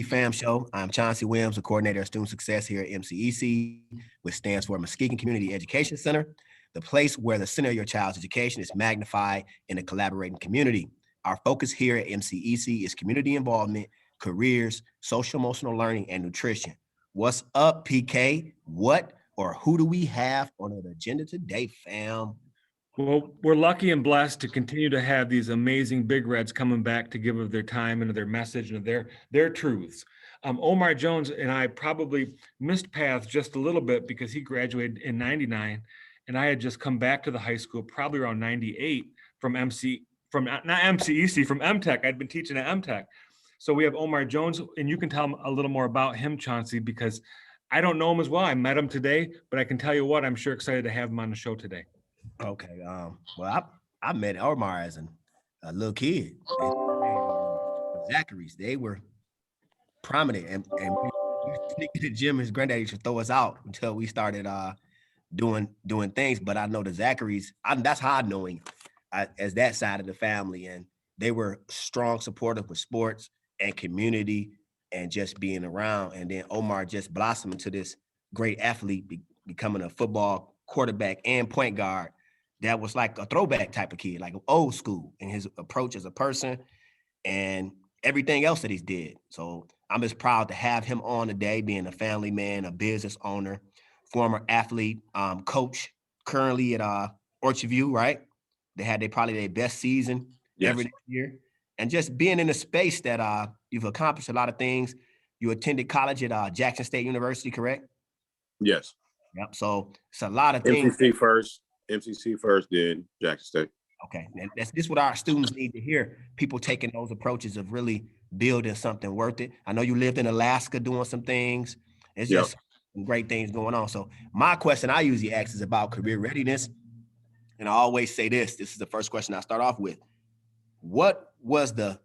Fam Show. I'm Chauncey Williams, the coordinator of student success here at MCEC, which stands for Muskegon Community Education Center, the place where the center of your child's education is magnified in a collaborating community. Our focus here at MCEC is community involvement, careers, social emotional learning, and nutrition. What's up, PK? What or who do we have on the agenda today, fam? Well, we're lucky and blessed to continue to have these amazing big reds coming back to give of their time and of their message and of their truths. Omar Jones and I probably missed paths just a little bit because he graduated in 99 and I had just come back to the high school probably around 98 from not MCEC, from MTech. I'd been teaching at MTech. So we have Omar Jones, and you can tell him a little more about him, Chauncey, because I don't know him as well. I met him today, but I can tell you what, I'm sure excited to have him on the show today. Okay. Well, I met Omar as a little kid. Zachary's. They were prominent, and we sneak in the gym. His granddaddy used to throw us out until we started doing things. But I know the Zachary's. That's how I know him as that side of the family, and they were strong supportive with sports and community and just being around. And then Omar just blossomed into this great athlete, becoming a football quarterback and point guard. That was like a throwback type of kid, like old school in his approach as a person and everything else that he's did. So I'm just proud to have him on today, being a family man, a business owner, former athlete, coach, currently at Orchard View, right? They probably their best season every year. And just being in a space that you've accomplished a lot of things. You attended college at Jackson State University, correct? Yes. Yep. So it's a lot of things. MCC first, then Jackson State. Okay, and this what our students need to hear. People taking those approaches of really building something worth it. I know you lived in Alaska doing some things. It's just some great things going on. So my question I usually ask is about career readiness. And I always say this is the first question I start off with. What was the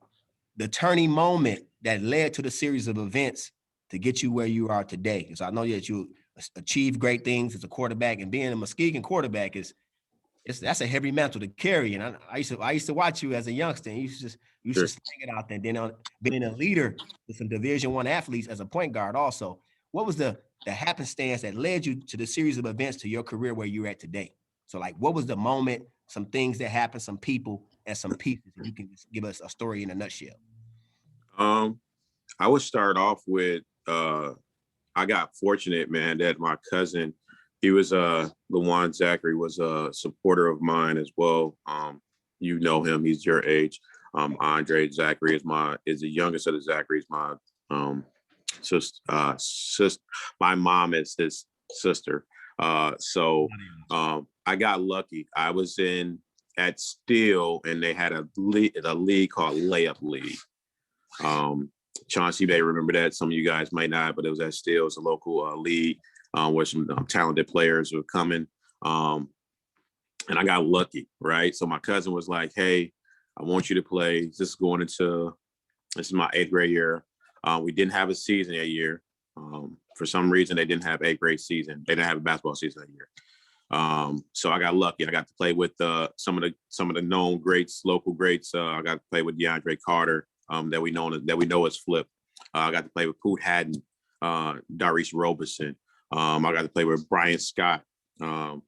turning moment that led to the series of events to get you where you are today? Because I know that you achieved great things as a quarterback, and being a Muskegon quarterback that's a heavy mantle to carry. And I used to watch you as a youngster. And you used to sling it out there. And then being a leader with some Division I athletes as a point guard also. What was the happenstance that led you to the series of events to your career where you're at today? So like, what was the moment, some things that happened, some people and some pieces? If you can just give us a story in a nutshell. I would start off with, I got fortunate, man, that my cousin, he was Lawan Zachary was a supporter of mine as well. You know him, he's your age. Andre Zachary is the youngest of the Zacharys. My my mom is his sister. So I got lucky. I was at Steele, and they had a league called Layup League. Chauncey may remember that. Some of you guys might not, but it was at Steele. It was a local league where some talented players were coming. And I got lucky, right? So my cousin was like, hey, I want you to play. This is my 8th grade year. We didn't have a season that year. For some reason, they didn't have 8th grade season. They didn't have a basketball season that year. So I got lucky. I got to play with some of the known greats, local greats. I got to play with DeAndre Carter, that we know as Flip. I got to play with Poot Haddon, Darius Robeson. I got to play with Brian Scott, out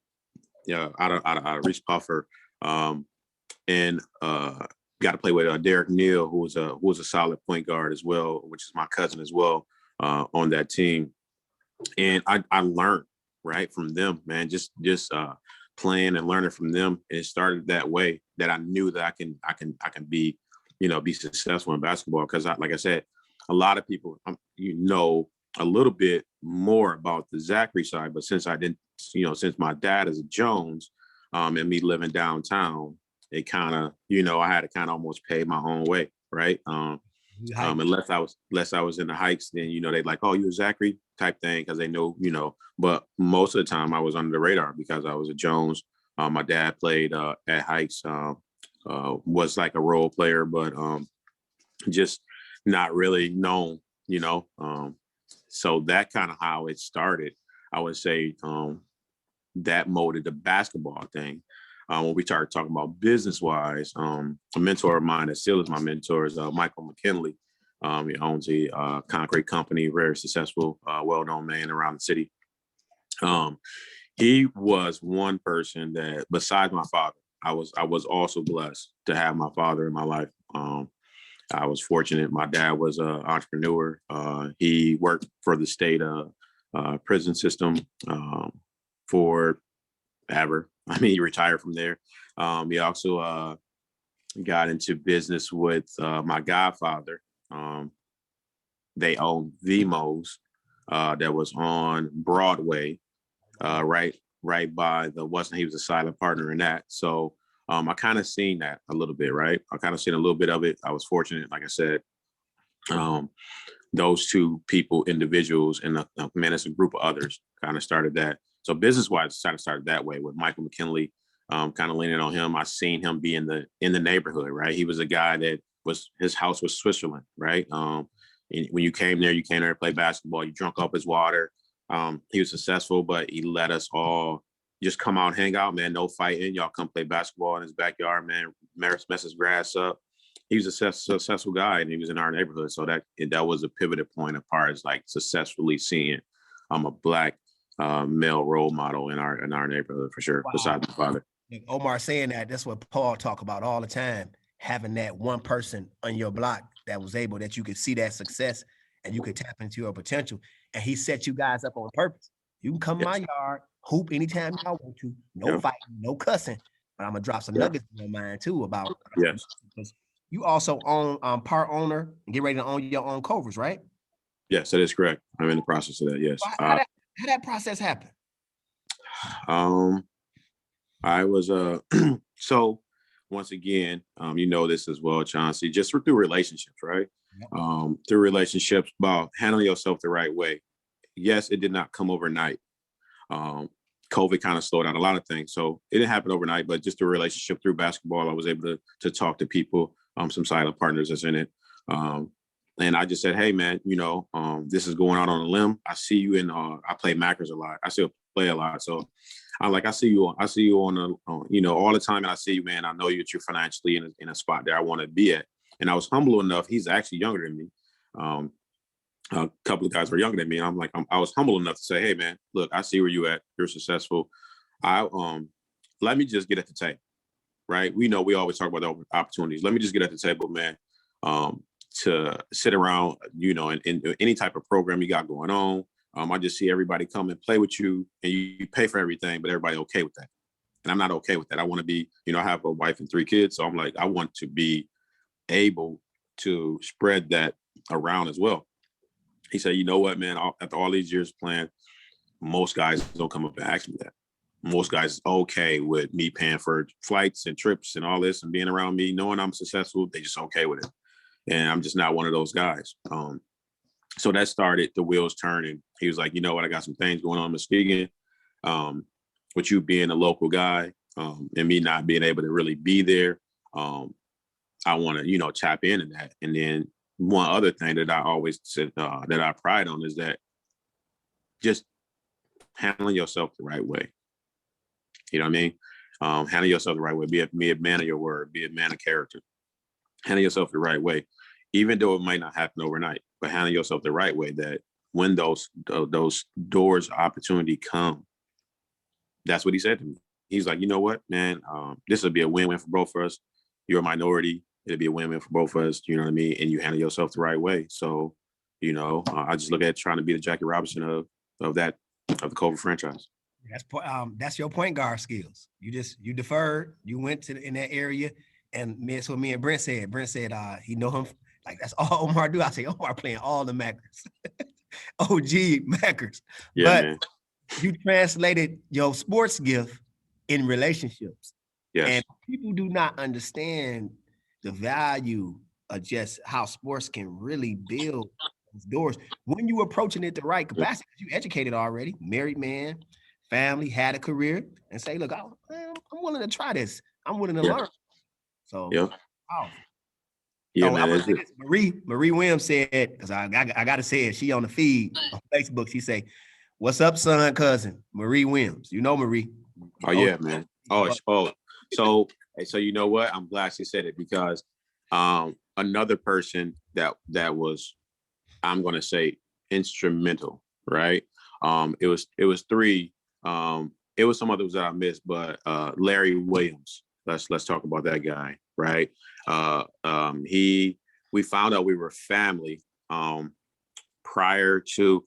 of Reese Puffer, and got to play with Derek Neal, who was a solid point guard as well, which is my cousin as well, on that team. And I learned right from them, man, just playing and learning from them. It started that way that I knew that I can be successful in basketball. Because like I said, a lot of people, a little bit more about the Zachary side, but since since my dad is a Jones, and me living downtown, it kind of, I had to kind of almost pay my own way, right? Unless I was in the Heights, then they'd like, oh, you a Zachary type thing, because they know, But most of the time, I was under the radar because I was a Jones. My dad played at Heights, was like a role player, but just not really known, So that kind of how it started. I would say that molded the basketball thing. When we started talking about business-wise, a mentor of mine that still is my mentor is Michael McKinley. He owns a concrete company, very successful, well-known man around the city. He was one person that, besides my father, I was also blessed to have my father in my life. I was fortunate. My dad was an entrepreneur. He worked for the state prison system for ever. I mean, he retired from there. He also got into business with my godfather. They owned Vimo's that was on Broadway, right by the Western. He was a silent partner in that. So I kind of seen that a little bit, right? I kind of seen a little bit of it. I was fortunate, like I said. Those two people, individuals, and man, it's a group of others kind of started that. So business-wise, kind of started that way with Michael McKinley, kind of leaning on him. I seen him be in the neighborhood, right? He was a guy that his house was Switzerland, right? When you came there to play basketball. You drunk up his water. He was successful, but he let us all just come out and hang out, man. No fighting. Y'all come play basketball in his backyard, man. Mess his grass up. He was a successful guy, and he was in our neighborhood. So that was a pivotal point as far as like successfully seeing a black male role model in our neighborhood for sure. Wow. Besides my father. Omar saying that's what Paul talk about all the time. Having that one person on your block that was able, that you could see that success and you could tap into your potential. And he set you guys up on purpose. You can come in my yard, hoop anytime y'all want to. No fighting, no cussing. But I'm gonna drop some nuggets in your mind too about you also own part owner and get ready to own your own Covers, right? Yes, that is correct. I'm in the process of that. Yes. How that process happen? I was so once again, you know this as well, Chauncey, just through relationships, right? Yep. Through relationships, about handling yourself the right way. Yes, it did not come overnight. COVID kind of slowed down a lot of things. So it didn't happen overnight, but just the relationship through basketball, I was able to talk to people, some silent partners that's in it. And I just said, hey, man, this is going out on a limb. I see you I play Mackers a lot. I still play a lot. So I'm like, I see you on all the time. And I see you, man. I know you're financially in a spot that I want to be at. And I was humble enough. He's actually younger than me. A couple of guys were younger than me. And I'm like, I was humble enough to say, hey, man, look, I see where you at. You're successful. Let me just get at the table, right? We always talk about the opportunities. Let me just get at the table, man, to sit around, in any type of program you got going on. I just see everybody come and play with you and you pay for everything, but everybody okay with that. And I'm not okay with that. I want to be, I have a wife and 3 kids. So I'm like, I want to be able to spread that around as well. He said, you know what, man, after all these years playing, most guys don't come up and ask me that. Most guys okay with me paying for flights and trips and all this and being around me, knowing I'm successful, they just okay with it. And I'm just not one of those guys. So that started the wheels turning. He was like, you know what, I got some things going on in Muskegon. With you being a local guy and me not being able to really be there, I want to, tap into that. And then one other thing that I always said that I pride on is that just handling yourself the right way. You know what I mean? Handle yourself the right way. Be a man of your word. Be a man of character. Handle yourself the right way, even though it might not happen overnight. But handle yourself the right way. That when those doors of opportunity come, that's what he said to me. He's like, you know what, man, this will be a win-win for both of us. You're a minority. It'll be a win-win for both of us. You know what I mean? And you handle yourself the right way. So, I just look at trying to be the Jackie Robinson of the Culver franchise. That's your point guard skills. You deferred. You went in that area, and that's what me and Brent said. Brent said he know him. Like, that's all Omar do. I say, Omar playing all the Mackers. OG Mackers. Yeah, but man. You translated your sports gift in relationships. Yes. And people do not understand the value of just how sports can really build those doors. When you approaching it the right capacity, you educated already, married man, family, had a career, and say, look, I'm willing to try this. I'm willing to learn. So, wow. Yeah, man. Marie Williams said, because I got to say it, she on the feed on Facebook, she say, what's up, son, cousin? Marie Williams. You know Marie. Oh, yeah, man. So you know what? I'm glad she said it, because Another person that was, I'm going to say, instrumental, right? It was three. It was some others that I missed, but Larry Williams. Let's talk about that guy, right? We found out we were family prior to,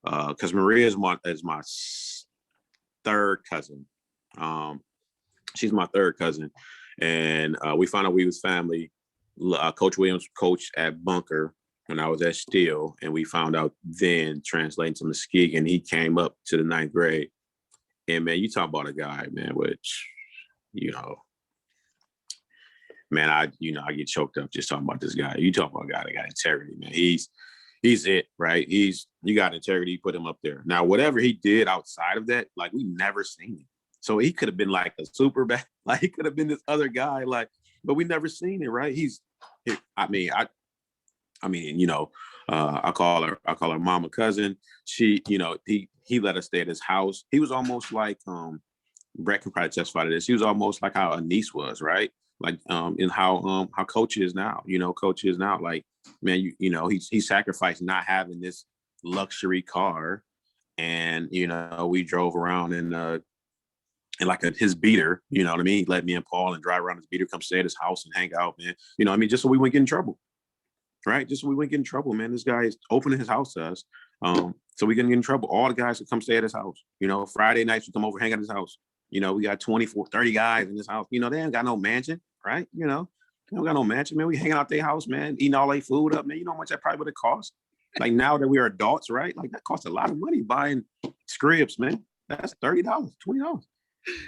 because Maria is my third cousin. She's my third cousin, and we found out we was family. Coach Williams coached at Bunker when I was at Steele, and we found out then, translating to Muskegon, he came up to the 9th grade. And man, you talk about a guy, man, which, man, I get choked up just talking about this guy. You talk about a guy that got integrity, man. He's it, right? You got integrity, you put him up there. Now, whatever he did outside of that, like, we never seen him. So he could have been like a super back, like he could have been this other guy, like, but we never seen it, right? I call her mama cousin. She, he let us stay at his house. He was almost like, Brett can probably testify to this. He was almost like how a niece was, right? Like, in how Coach is now, Coach is now, like, man, he sacrificed not having this luxury car. And, we drove around in like his beater, you know what I mean? He let me and Paul and drive around his beater, come stay at his house and hang out, man. Just so we wouldn't get in trouble. Right? Just so we wouldn't get in trouble, man. This guy is opening his house to us. So we couldn't get in trouble. All the guys would come stay at his house. Friday nights we come over, hang at his house. We got 24, 30 guys in this house. They ain't got no mansion, right? They don't got no mansion, man. We hanging out their house, man, eating all their food up, man. You know how much that probably would have cost? Like, now that we're adults, right? Like, that costs a lot of money buying scripts, man. That's $30, $20.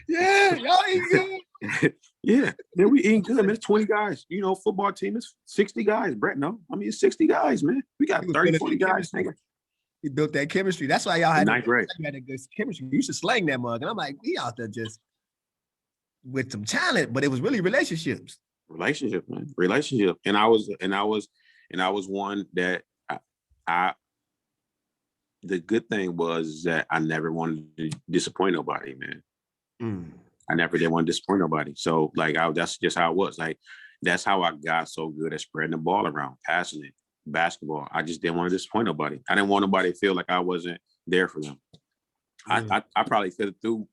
Yeah, y'all eat good. Yeah, then we eating good, man. It's 20 guys. Football team is 60 guys, Brett. No, I mean, it's 60 guys, man. We got 30, 40 guys. He built that chemistry. That's why y'all had Ninth grade. You had a good chemistry. You should slang that mug. And I'm like, we out there just with some talent, but it was really relationships. Relationship, man. Relationship. And I was one that I the good thing was that I never wanted to disappoint nobody, man. I never did want to disappoint nobody. So, like, that's just how it was. Like, that's how I got so good at spreading the ball around, passing it, basketball. I just didn't want to disappoint nobody. I didn't want nobody to feel like I wasn't there for them. I probably fit it through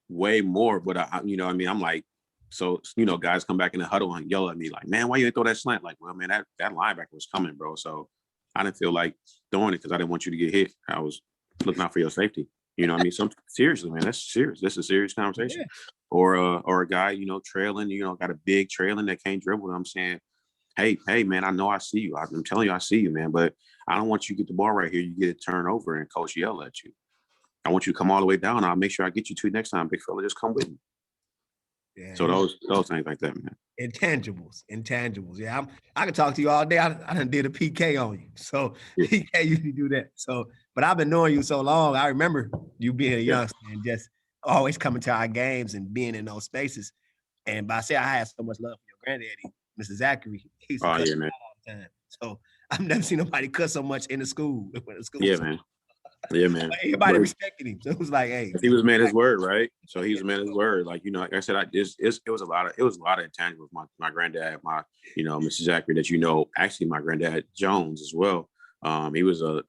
way more, but I'm like, so, guys come back in the huddle and yell at me like, man, why you didn't throw that slant? Like, well, man, that linebacker was coming, bro. So I didn't feel like throwing it because I didn't want you to get hit. I was looking out for your safety. Seriously, man, that's serious. This is a serious conversation. Yeah. Or a guy, trailing, got a big trailing that can't dribble. I'm saying, hey, man, I know I see you. I'm telling you, I see you, man, but I don't want you to get the ball right here. You get it turned over and coach yell at you. I want you to come all the way down. I'll make sure I get you to next time, big fella. Just come with me. Yeah. So those things like that, man. Intangibles. Yeah, I can talk to you all day. I done did a PK on you. So yeah. PK usually do that. So, but I've been knowing you so long. I remember you being a youngster and just always coming to our games and being in those spaces. And by say I had so much love for your granddaddy, Mr. Zachary. He's man. All the time. So I've never seen nobody cuss so much in the school. Yeah, man. Yeah, man. Everybody respected him. So it was like, hey, he was a man of his word, right? So he was a man of his word. Like, like I said, it was a lot of intangibles. My granddad, Mr. Zachary, that actually my granddad Jones as well. He was a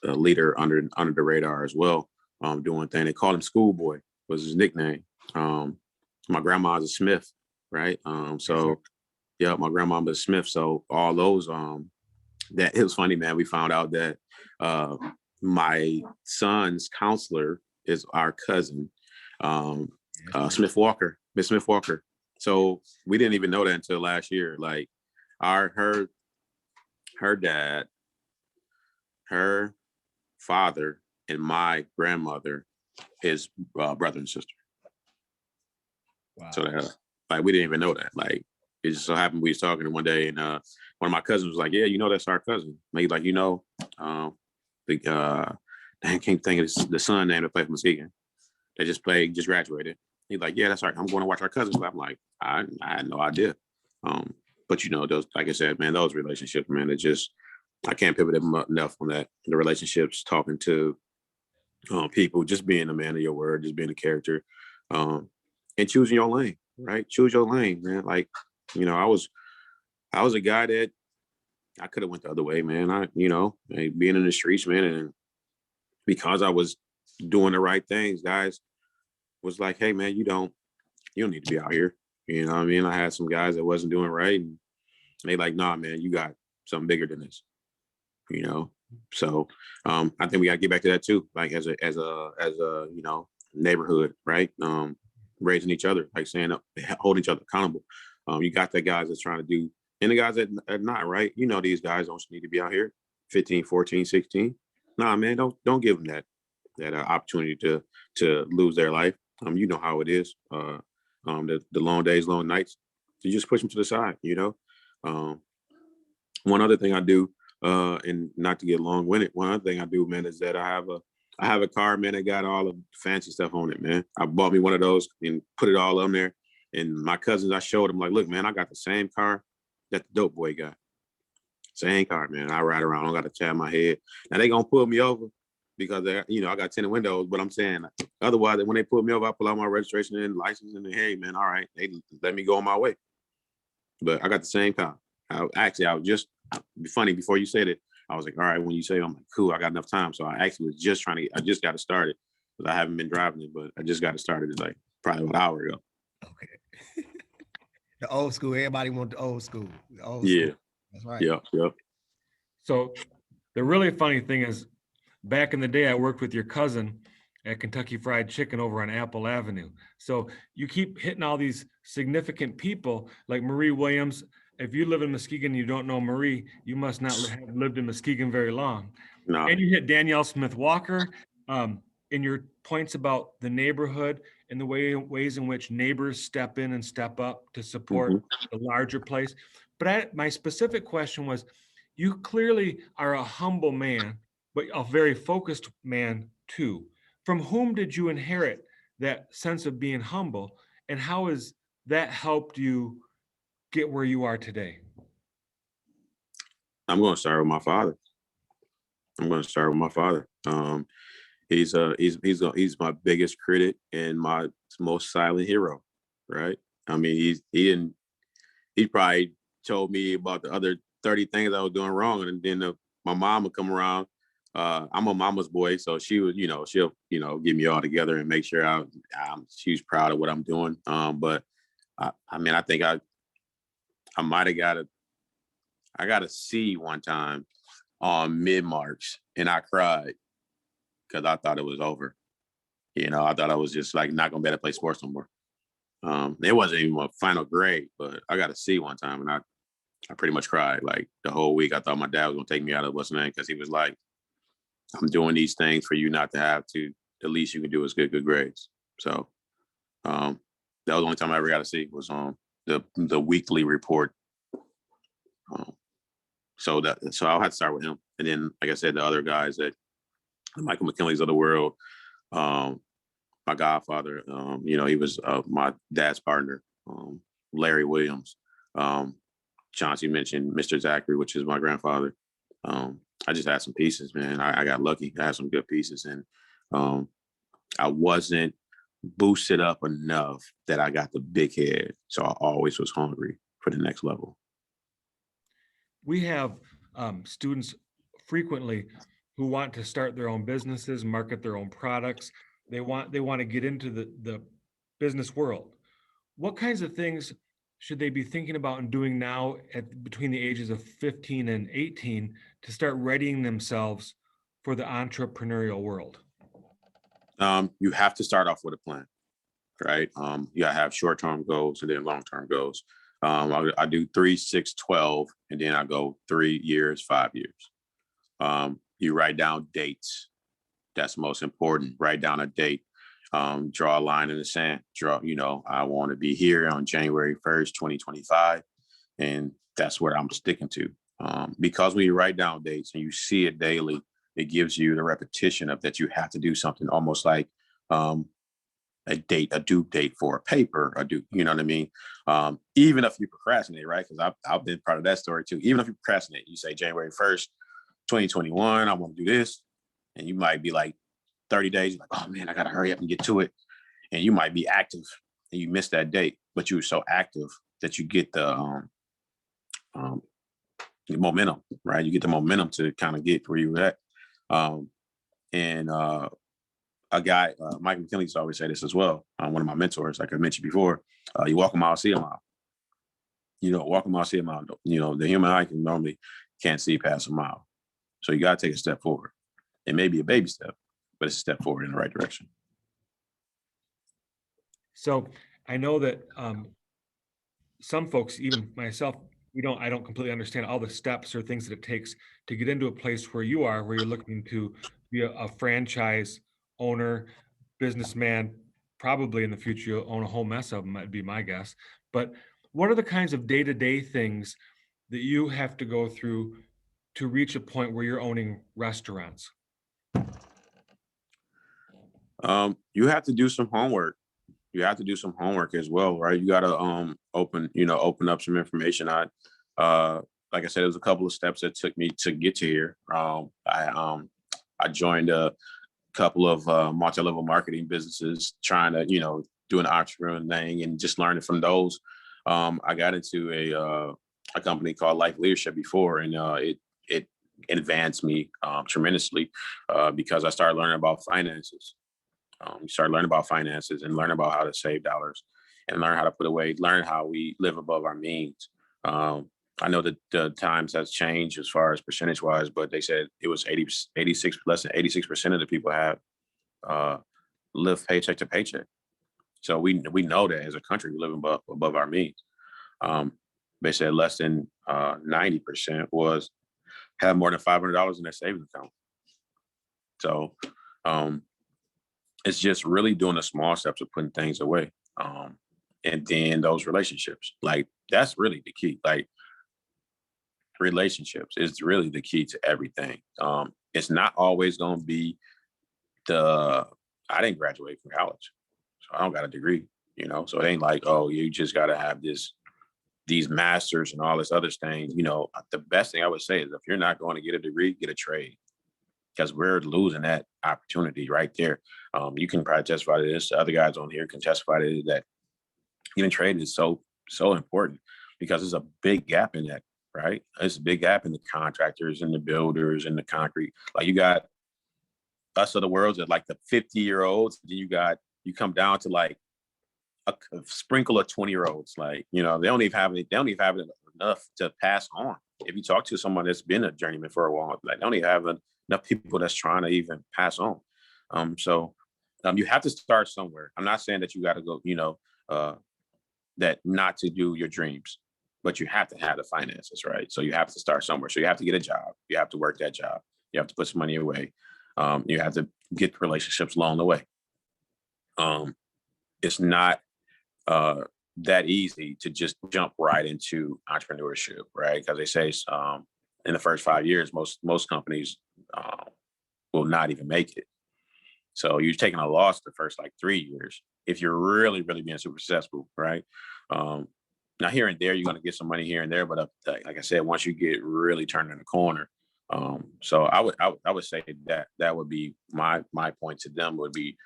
leader under the radar as well, doing things. They called him Schoolboy was his nickname. My grandma's a Smith, right? Yeah, my grandma was a Smith. So all those that it was funny, man. We found out that my son's counselor is our cousin, Miss Smith Walker. So we didn't even know that until last year. Like her dad, her father, and my grandmother is brother and sister. Wow. So we didn't even know that. Like, it just so happened we was talking one day, and one of my cousins was like, "Yeah, that's our cousin." And he's like, I can't think of the son name that played for Muskegon. They just graduated. He's like, "Yeah, that's right. I'm going to watch our cousins." I'm like, I had no idea. But those, like I said, man, those relationships, man, it just, I can't pivot enough on that. The relationships, talking to people, just being a man of your word, just being a character, and choosing your lane, right? Choose your lane, man. Like, I was I was a guy that I could have went the other way, man. Being in the streets, man, and because I was doing the right things, guys was like, hey, man, you don't need to be out here. You know what I mean? I had some guys that wasn't doing right, and they like, nah, man, you got something bigger than this, you know? So I think we got to get back to that too, like as a neighborhood, right? Raising each other, like saying, holding each other accountable. You got the guys that's trying to do, and the guys that are not, right? These guys don't need to be out here 15, 14, 16. Nah, man, don't give them that opportunity to lose their life. You know how it is. The long days, long nights. You just push them to the side, One other thing I do, and not to get long-winded, one other thing I do, man, is that I have a car, man, that got all the fancy stuff on it, man. I bought me one of those and put it all on there. And my cousins, I showed them, like, look, man, I got the same car that the dope boy got. Same car, man. I ride around. I don't got to tab my head. Now they gonna pull me over because I got tinted windows. But I'm saying, otherwise, when they pull me over, I pull out my registration and license, and hey, man, all right, they let me go on my way. But I got the same car. I was just, be funny, before you said it, I was like, all right, when you say it, I'm like, cool, I got enough time. So I actually was just I just got it started, because I haven't been driving it, but I just got it started like probably an hour ago. Okay. The old school, everybody want the old school. Yeah. School. That's right. Yep. So the really funny thing is, back in the day, I worked with your cousin at Kentucky Fried Chicken over on Apple Avenue. So you keep hitting all these significant people like Marie Williams. If you live in Muskegon and you don't know Marie, you must not have lived in Muskegon very long. No. And you hit Danielle Smith Walker in your points about the neighborhood and the ways in which neighbors step in and step up to support the larger place. But my specific question was, you clearly are a humble man, but a very focused man too. From whom did you inherit that sense of being humble, and how has that helped you get where you are today? I'm going to start with my father. He's my biggest critic and my most silent hero, right? I mean, he probably told me about the other 30 things I was doing wrong, and then my mom would come around. I'm a mama's boy, so she would, she'll, get me all together and make sure she's proud of what I'm doing. But I think I might have I got a C one time on mid-March, and I cried because I thought it was over. I thought I was just like not gonna be able to play sports no more. It wasn't even my final grade, but I got a C one time, and I pretty much cried like the whole week. I thought my dad was gonna take me out of what's name, because he was like, I'm doing these things for you not to have to. The least you can do is get good grades. So that was the only time I ever got a C, was on the weekly report. So I'll have to start with him. And then, like I said, the other guys, that Michael McKinley's of the world, my godfather, he was my dad's partner, Larry Williams, Chauncey mentioned Mr. Zachary, which is my grandfather. I just had some pieces, man. I got lucky. I had some good pieces, and I wasn't boosted up enough that I got the big head. So I always was hungry for the next level. We have students frequently who want to start their own businesses, market their own products. They want to get into the business world. What kinds of things should they be thinking about and doing now between the ages of 15 and 18 to start readying themselves for the entrepreneurial world? You have to start off with a plan, right? You gotta have short-term goals and then long-term goals. I do 3, 6, 12, and then I go 3 years, 5 years. You write down dates. That's most important. Write down a date. Draw a line in the sand. I want to be here on January 1st, 2025. And that's what I'm sticking to. Because when you write down dates and you see it daily, it gives you the repetition of that you have to do something, almost like a due date for a paper, you know what I mean? Even if you procrastinate, right? Because I've been part of that story too. Even if you procrastinate, you say January 1st, 2021, I want to do this. And you might be like 30 days, like, oh man, I got to hurry up and get to it. And you might be active and you miss that date, but you were so active that you get the momentum, right? You get the momentum to kind of get where you're at. And a guy, Mike McKinley used to always say this as well. One of my mentors, like I mentioned before, you walk a mile, see a mile. Walk a mile, see a mile. The human eye can't see past a mile. So you got to take a step forward. It may be a baby step, but it's a step forward in the right direction. So I know that some folks, even myself, I don't completely understand all the steps or things that it takes to get into a place where you are, where you're looking to be a franchise owner, businessman, probably in the future you'll own a whole mess of them, might be my guess. But what are the kinds of day-to-day things that you have to go through to reach a point where you're owning restaurants? You have to do some homework. You have to do some homework as well, right? You got to open up some information. Like I said, there's a couple of steps that took me to get to here. I joined a couple of multi-level marketing businesses, trying to do an entrepreneur thing and just learning from those. I got into a company called Life Leadership before, and it advanced me tremendously because I started learning about finances. You start learning about finances and learn about how to save dollars and learn how to put away, learn how we live above our means. I know that the times has changed as far as percentage wise, but they said it was 86, less than 86% of the people have live paycheck to paycheck. So we know that as a country, we live above our means. They said less than 90% have more than $500 in their savings account. So it's just really doing the small steps of putting things away. And then those relationships, like that's really the key. Like relationships is really the key to everything. It's not always going to be I didn't graduate from college, so I don't got a degree, so it ain't like, oh, you just got to have these masters and all this other thing. The best thing I would say is if you're not going to get a degree, get a trade, because we're losing that opportunity right there. You can probably testify to this. The other guys on here can testify to that. Getting trade is so important because there's a big gap in that, right? There's a big gap in the contractors and the builders and the concrete. Like you got us of the world at like the 50-year-olds. Then you come down to like a sprinkle of 20-year-olds. Like, they don't even have enough to pass on. If you talk to someone that's been a journeyman for a while, like they don't even have enough people that's trying to even pass on. So you have to start somewhere. I'm not saying that you got to go, that not to do your dreams, but you have to have the finances, right? So you have to start somewhere. So you have to get a job. You have to work that job. You have to put some money away. You have to get relationships along the way. It's not that easy to just jump right into entrepreneurship, right? Because they say in the first 5 years, most companies will not even make it. So you're taking a loss the first like 3 years if you're really, really being super successful, right? Now here and there, you're going to get some money here and there, but like I said, once you get really turning the corner, so I would say that would be my point to them would be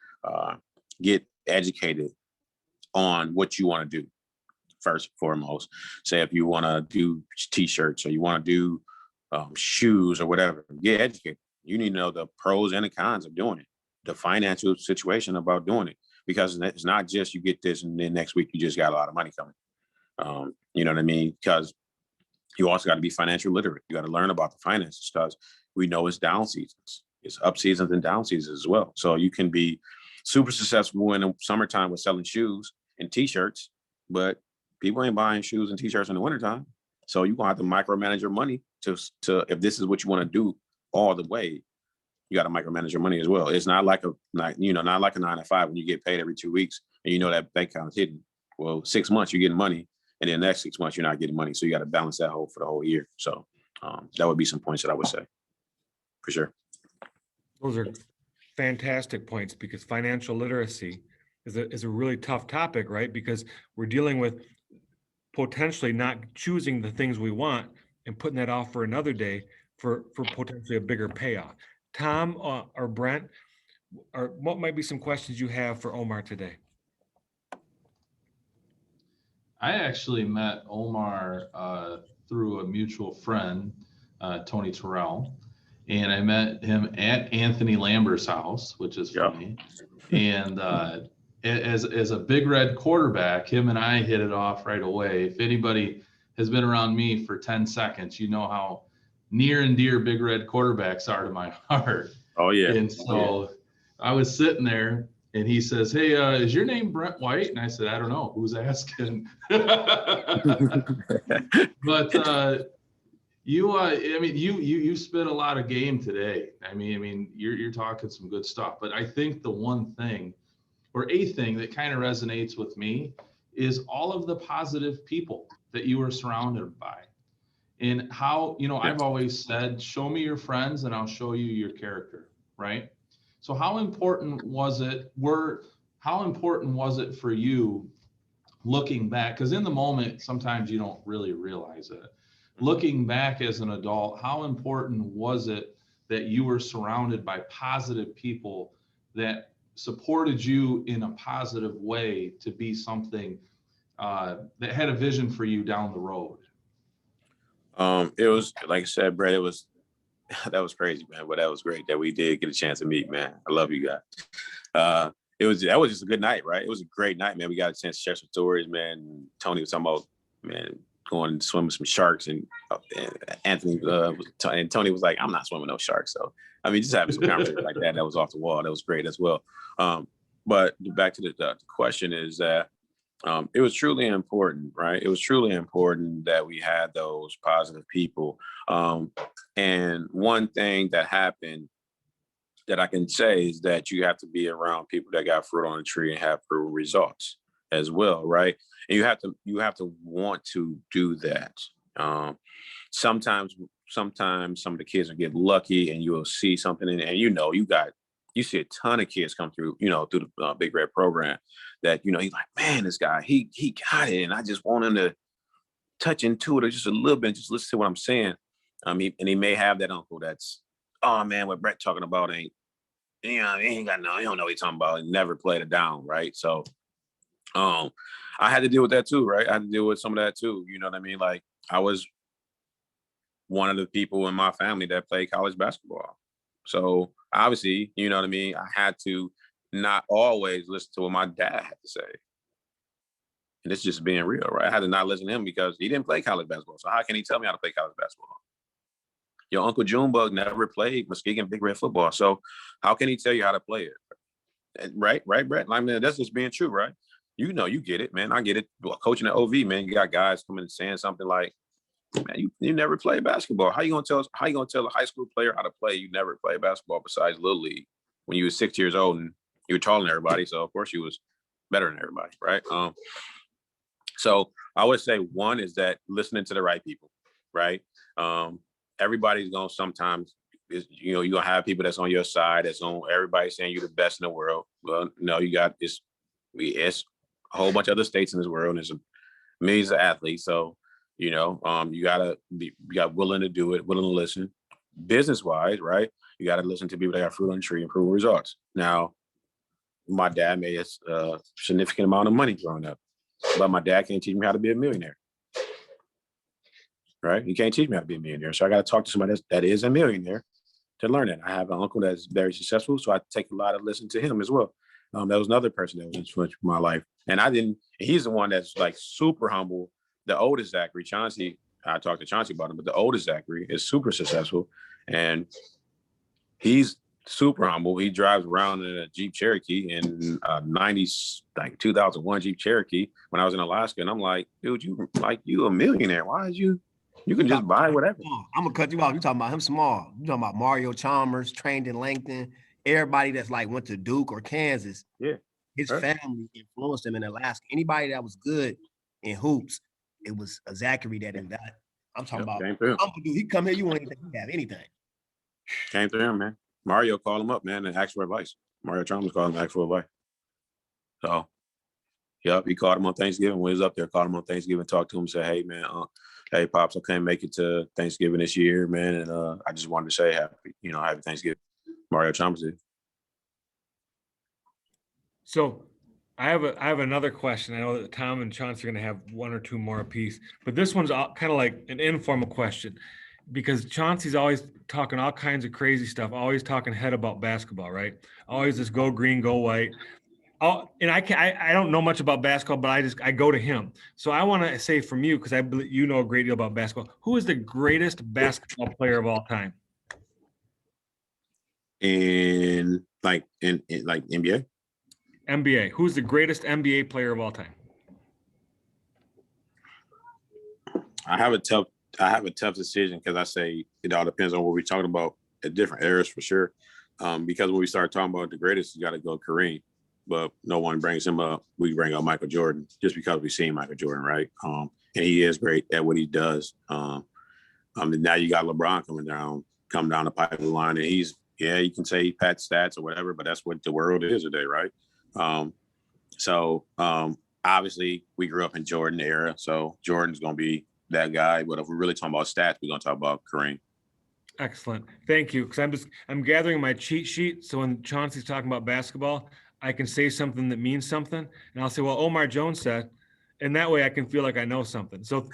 get educated on what you want to do first and foremost. Say if you want to do t-shirts or you want to do shoes or whatever, get educated. You need to know the pros and the cons of doing it, the financial situation about doing it, because it's not just you get this and then next week you just got a lot of money coming. You know what I mean? Because you also got to be financial literate. You got to learn about the finances because we know it's down seasons. It's up seasons and down seasons as well. So you can be super successful in the summertime with selling shoes and t-shirts, but people ain't buying shoes and t-shirts in the wintertime. So you're gonna have to micromanage your money to if this is what you want to do all the way, you got to micromanage your money as well. It's not like a 9-to-5 when you get paid every 2 weeks and that bank account is hidden. Well, 6 months you're getting money, and then the next 6 months you're not getting money. So you got to balance that for the whole year. So that would be some points that I would say for sure. Those are fantastic points because financial literacy is a really tough topic, right? Because we're dealing with potentially not choosing the things we want and putting that off for another day for potentially a bigger payoff. Tom or Brent, what might be some questions you have for Omar today? I actually met Omar through a mutual friend, Tony Terrell, and I met him at Anthony Lambert's house, which is funny. And as a Big Red quarterback, him and I hit it off right away. If anybody has been around me for 10 seconds, you know how near and dear Big Red quarterbacks are to my heart. Oh yeah. And so I was sitting there and he says, "Hey, is your name Brent White?" And I said, "I don't know. Who's asking?" But you spit a lot of game today. I mean, you're talking some good stuff. But I think the one thing, or a thing that kind of resonates with me, is all of the positive people that you were surrounded by, and how, I've always said, show me your friends and I'll show you your character, right? So how important was it for you looking back? Because in the moment, sometimes you don't really realize it. Looking back as an adult, how important was it that you were surrounded by positive people that supported you in a positive way to be something that had a vision for you down the road? It was, like I said, Brett, that was crazy, man. But that was great that we did get a chance to meet, man. I love you guys. That was just a good night, right? It was a great night, man. We got a chance to share some stories, man. Tony was talking about, man, going and swim with some sharks, and Anthony and Tony was like, "I'm not swimming no sharks." So I mean, just having some conversations like that was off the wall. That was great as well. But back to the question is that it was truly important, right? It was truly important that we had those positive people. And one thing that happened that I can say is that you have to be around people that got fruit on the tree and have fruit results as well, right? And you have to want to do that. Sometimes some of the kids will get lucky and you'll see something and you see a ton of kids come through, through the Big Red program that, he's like, man, this guy, he got it. And I just want him to touch into it just a little bit, just listen to what I'm saying. And he may have that uncle that's, oh man, what Brett talking about he don't know what he's talking about, and never played it down, right? So I had to deal with that too, right? I had to deal with some of that too. You know what I mean? Like, I was one of the people in my family that played college basketball. So obviously, you know what I mean? I had to not always listen to what my dad had to say. And it's just being real, right? I had to not listen to him because he didn't play college basketball. So how can he tell me how to play college basketball? Your Uncle Junebug never played Muskegon Big Red football. So how can he tell you how to play it? Right, Brett? I mean, that's just being true, right? You get it, man. I get it. Coaching at OV, man, you got guys coming and saying something like, man, you never played basketball. How you gonna tell a high school player how to play? You never played basketball besides Little League when you were 6 years old and you were taller than everybody. So of course you was better than everybody, right? So I would say one is that listening to the right people, right? Everybody's gonna sometimes you're gonna have people that's on your side, that's on everybody saying you're the best in the world. Well, no, you got it's a whole bunch of other states in this world, and there's millions of athletes. So, you got willing to do it, willing to listen. Business wise, right? You got to listen to people that got fruit on the tree and prove results. Now, my dad made a significant amount of money growing up, but my dad can't teach me how to be a millionaire. Right? He can't teach me how to be a millionaire. So I got to talk to somebody that is a millionaire to learn it. I have an uncle that's very successful, so I take a lot of listen to him as well. That was another person that was influential in my life. And he's the one that's like super humble. The oldest Zachary, Chauncey, I talked to Chauncey about him, but the oldest Zachary is super successful. And he's super humble. He drives around in a Jeep Cherokee in 2001 Jeep Cherokee when I was in Alaska. And I'm like, dude, you a millionaire. Why is you can just buy whatever. I'm gonna cut you off. You talking about him small. You talking about Mario Chalmers, trained in Langton. Everybody that's like went to Duke or Kansas. Yeah. His family influenced him in Alaska. Anybody that was good in hoops, it was a Zachary that in that. I'm talking about. Uncle dude, he come here, you won't even think he have anything. Came through him, man. Mario called him up, man, and asked for advice. Mario Chalmers called him and asked for advice. So, he called him on Thanksgiving. When he was up there, called him on Thanksgiving, talked to him, said, hey, man, hey, Pops, I couldn't make it to Thanksgiving this year, man. And I just wanted to say happy Thanksgiving. Mario Chalmers did. So I have another question. I know that Tom and Chauncey are going to have one or two more apiece, but this one's kind of like an informal question because Chauncey's always talking all kinds of crazy stuff, always talking head about basketball, right? Always this go green, go white. Oh, and I don't know much about basketball, but I go to him. So I want to say from you, because I believe you know a great deal about basketball. Who is the greatest basketball player of all time? In like NBA. NBA. Who's the greatest NBA player of all time? I have a tough decision because I say it all depends on what we're talking about at different eras for sure. Because when we start talking about the greatest, you got to go Kareem, but no one brings him up. We bring up Michael Jordan just because we've seen Michael Jordan, right? And he is great at what he does. And now you got LeBron come down the pipeline, and you can say he pats stats or whatever, but that's what the world is today, right? Obviously we grew up in Jordan era, so Jordan's going to be that guy. But if we're really talking about stats, we're going to talk about Kareem. Excellent. Thank you. Because I'm gathering my cheat sheet. So when Chauncey's talking about basketball, I can say something that means something. And I'll say, well, Omar Jones said, and that way I can feel like I know something. So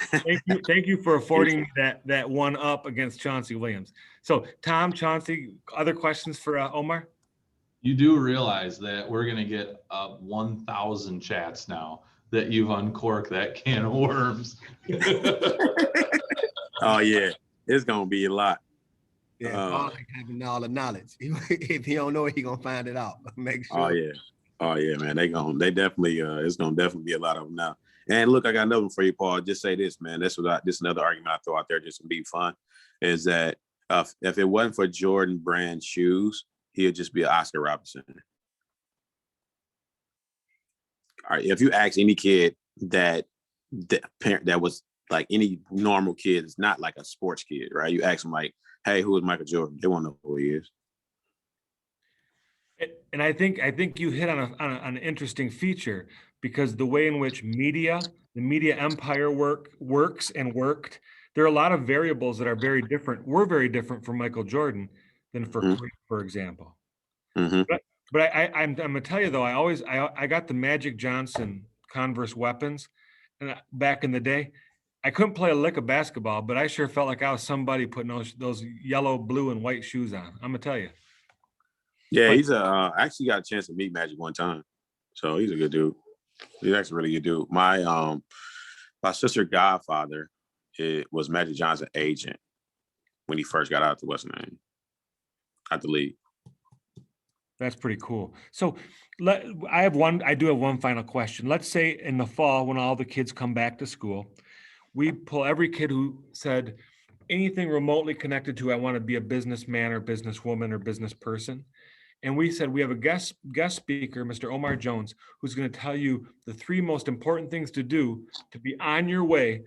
thank you for affording me that one up against Chauncey Williams. So Tom, Chauncey, other questions for Omar? You do realize that we're going to get 1,000 chats now that you've uncorked that can of worms. Oh yeah, it's going to be a lot. Yeah, Paul like having all the knowledge. If he don't know it, he gonna find it out. Make sure. Oh yeah, man. They definitely it's gonna definitely be a lot of them now. And look, I got another one for you, Paul. Just say this, man. This is another argument I throw out there just to be fun. Is that if it wasn't for Jordan brand shoes, he'd just be an Oscar Robertson. All right, if you ask any kid that was like any normal kid, it's not like a sports kid, right? You ask them like, hey, who is Michael Jordan? They won't know who he is. And I think you hit on an interesting feature, because the way in which the media empire works and worked, there are a lot of variables that are very different. We're very different from Michael Jordan than for example. Mm-hmm. But I'm gonna tell you though, I got the Magic Johnson Converse weapons, and back in the day, I couldn't play a lick of basketball, but I sure felt like I was somebody putting those yellow, blue, and white shoes on. I'm gonna tell you. Yeah, he's I actually got a chance to meet Magic one time, so he's a good dude. He's actually a really good dude. My sister's godfather was Magic Johnson's agent when he first got out out the league. That's pretty cool. So I do have one final question. Let's say in the fall, when all the kids come back to school, we pull every kid who said anything remotely connected to, I want to be a businessman or businesswoman or business person. And we said, we have a guest speaker, Mr. Omar Jones, who's going to tell you the 3 most important things to do to be on your way